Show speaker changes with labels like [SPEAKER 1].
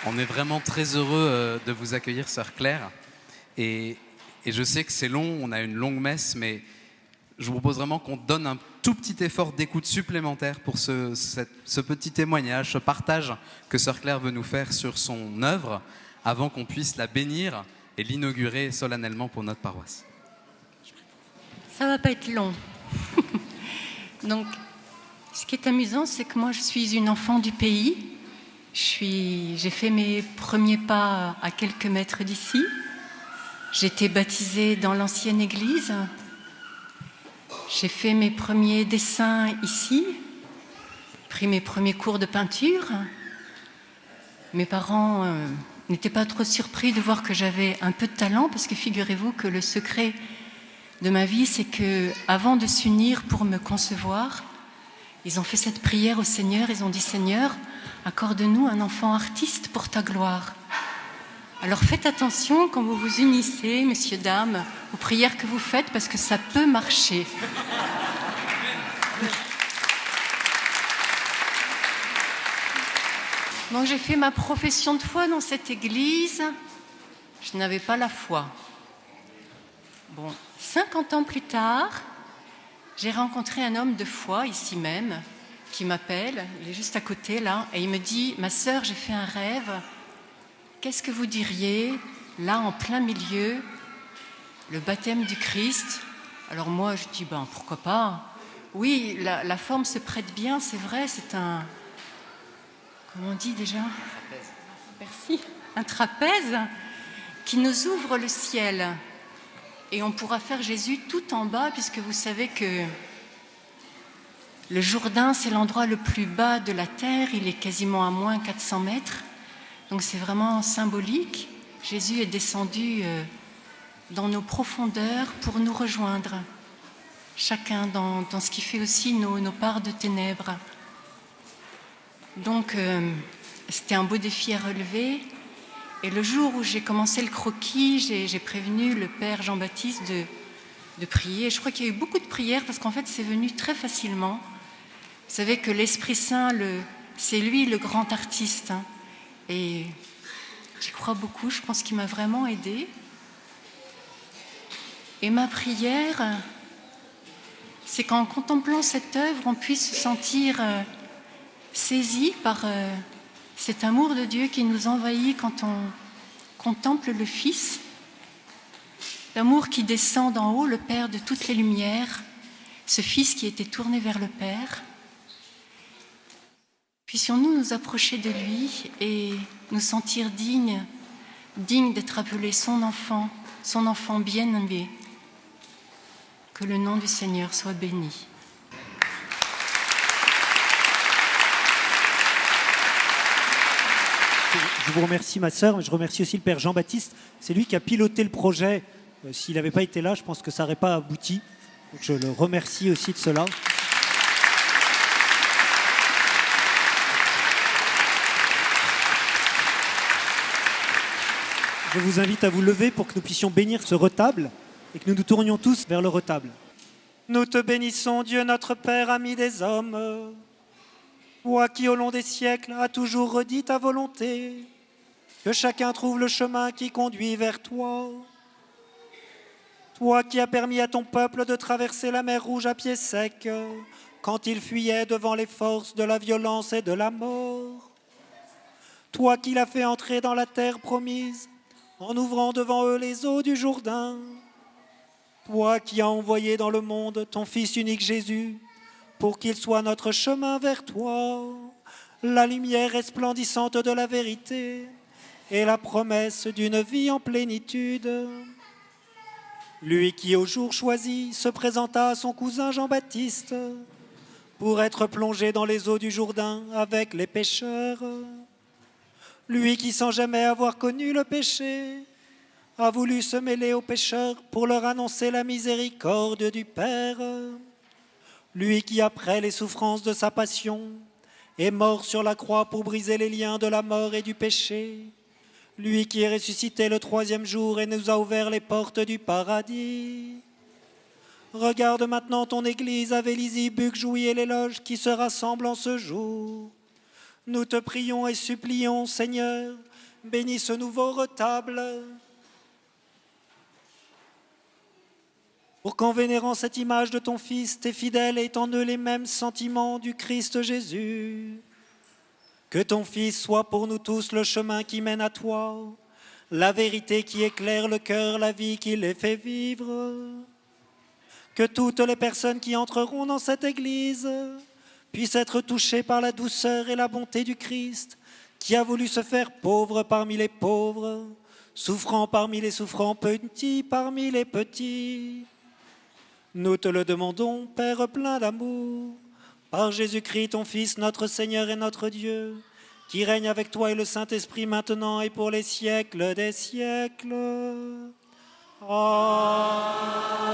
[SPEAKER 1] On est vraiment très heureux de vous accueillir, sœur Claire. Et, et je sais que c'est long, on a une longue messe, mais je vous propose vraiment qu'on donne un tout petit effort d'écoute supplémentaire pour ce petit témoignage, ce partage que sœur Claire veut nous faire sur son œuvre, avant qu'on puisse la bénir et l'inaugurer solennellement pour notre paroisse.
[SPEAKER 2] Ça va pas être long. Donc, ce qui est amusant, c'est que moi, je suis une enfant du pays. J'ai fait mes premiers pas à quelques mètres d'ici. J'ai été baptisée dans l'ancienne église. J'ai fait mes premiers dessins ici, pris mes premiers cours de peinture. Mes parents n'étaient pas trop surpris de voir que j'avais un peu de talent, parce que figurez-vous que le secret de ma vie, c'est que, avant de s'unir pour me concevoir, ils ont fait cette prière au Seigneur. Ils ont dit: Seigneur, accorde-nous un enfant artiste pour ta gloire. Alors faites attention quand vous vous unissez, messieurs, dames, aux prières que vous faites, parce que ça peut marcher. Donc j'ai fait ma profession de foi dans cette église. Je n'avais pas la foi. Bon, 50 ans plus tard, j'ai rencontré un homme de foi, ici même, qui m'appelle, il est juste à côté là, et il me dit: ma sœur, j'ai fait un rêve, qu'est-ce que vous diriez, là en plein milieu, le baptême du Christ? Alors moi, je dis: ben pourquoi pas? Oui, la forme se prête bien, c'est vrai, c'est un... Comment on dit déjà? Un trapèze. Merci. Un trapèze qui nous ouvre le ciel. Et on pourra faire Jésus tout en bas, puisque vous savez que le Jourdain, c'est l'endroit le plus bas de la terre. Il est quasiment à moins 400 mètres. Donc c'est vraiment symbolique. Jésus est descendu dans nos profondeurs pour nous rejoindre. Chacun dans ce qui fait aussi nos parts de ténèbres. Donc c'était un beau défi à relever. Et le jour où j'ai commencé le croquis, j'ai prévenu le père Jean-Baptiste de prier. Je crois qu'il y a eu beaucoup de prières, parce qu'en fait, c'est venu très facilement. Vous savez que l'Esprit Saint, c'est lui le grand artiste. Hein. Et j'y crois beaucoup, je pense qu'il m'a vraiment aidée. Et ma prière, c'est qu'en contemplant cette œuvre, on puisse se sentir saisi par... cet amour de Dieu qui nous envahit quand on contemple le Fils, l'amour qui descend d'en haut, le Père de toutes les lumières, ce Fils qui était tourné vers le Père. Puissions-nous nous approcher de lui et nous sentir dignes d'être appelés son enfant bien-aimé. Que le nom du Seigneur soit béni.
[SPEAKER 3] Je vous remercie, ma sœur, mais je remercie aussi le père Jean-Baptiste. C'est lui qui a piloté le projet. S'il n'avait pas été là, je pense que ça n'aurait pas abouti. Donc je le remercie aussi de cela. Je vous invite à vous lever pour que nous puissions bénir ce retable et que nous nous tournions tous vers le retable. Nous te bénissons, Dieu notre Père, ami des hommes. Toi qui, au long des siècles, as toujours redit ta volonté, que chacun trouve le chemin qui conduit vers toi. Toi qui as permis à ton peuple de traverser la mer Rouge à pied sec, quand il fuyait devant les forces de la violence et de la mort. Toi qui l'as fait entrer dans la terre promise, en ouvrant devant eux les eaux du Jourdain. Toi qui as envoyé dans le monde ton Fils unique Jésus, pour qu'il soit notre chemin vers toi, la lumière resplendissante de la vérité et la promesse d'une vie en plénitude. Lui qui, au jour choisi, se présenta à son cousin Jean-Baptiste pour être plongé dans les eaux du Jourdain avec les pécheurs. Lui qui, sans jamais avoir connu le péché, a voulu se mêler aux pécheurs pour leur annoncer la miséricorde du Père. Lui qui, après les souffrances de sa passion, est mort sur la croix pour briser les liens de la mort et du péché. Lui qui est ressuscité le 3e jour et nous a ouvert les portes du paradis. Regarde maintenant ton Église à Vélizy, Buc, Jouy et les loges qui se rassemblent en ce jour. Nous te prions et supplions, Seigneur, bénis ce nouveau retable, pour qu'en vénérant cette image de ton Fils, tes fidèles aient en eux les mêmes sentiments du Christ Jésus. Que ton Fils soit pour nous tous le chemin qui mène à toi, la vérité qui éclaire le cœur, la vie qui les fait vivre. Que toutes les personnes qui entreront dans cette Église puissent être touchées par la douceur et la bonté du Christ, qui a voulu se faire pauvre parmi les pauvres, souffrant parmi les souffrants, petit parmi les petits. Nous te le demandons, Père plein d'amour, par Jésus-Christ, ton Fils, notre Seigneur et notre Dieu, qui règne avec toi et le Saint-Esprit maintenant et pour les siècles des siècles. Amen.